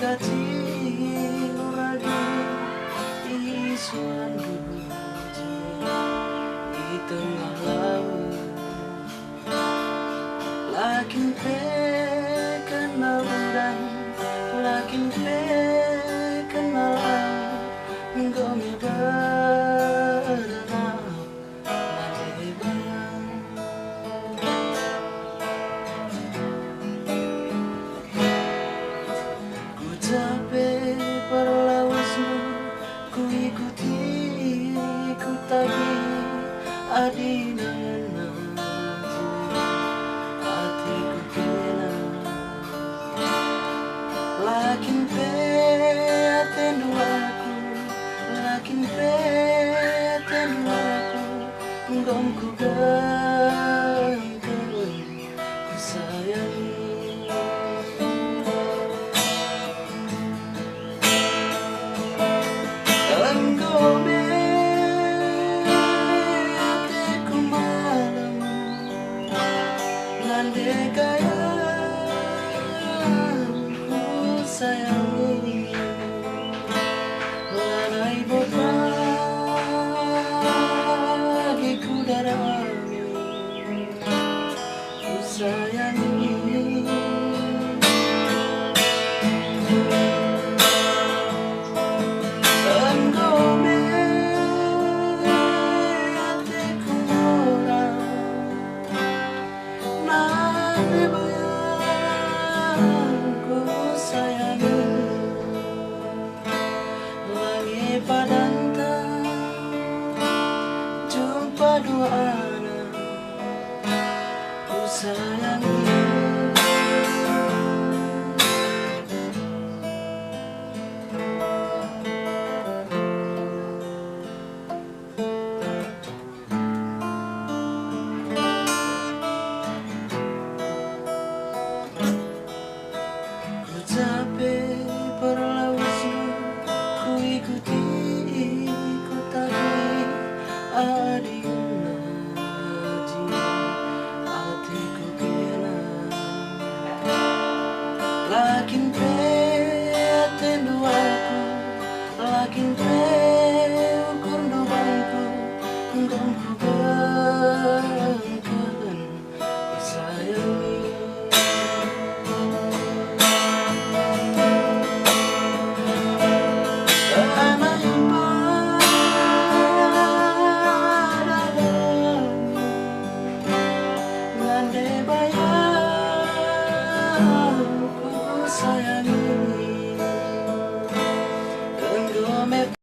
kecil lagi isuan di tengah laut. Lakin pe kenal udang, lakin pe kenal gomi berenang mati bayang. Ku capek perlawasan, ku ikuti, ku tagih adina hatiku kena. Lakin pe atendu aku, lakin pe atendu aku, gomku ganteng ku sayangi. Enggome hatiku malam, nande kaya ku sayangi. Lanai berbagi ku darahmu, ku sayangi. Enggome hatiku orang, nande bayang ku sayangi. Langi padanta jumpa dua anak, ku sayangi. Ku capek perlawasan, ku ikuti, ku tagih adina hatiku kena. Lakin pe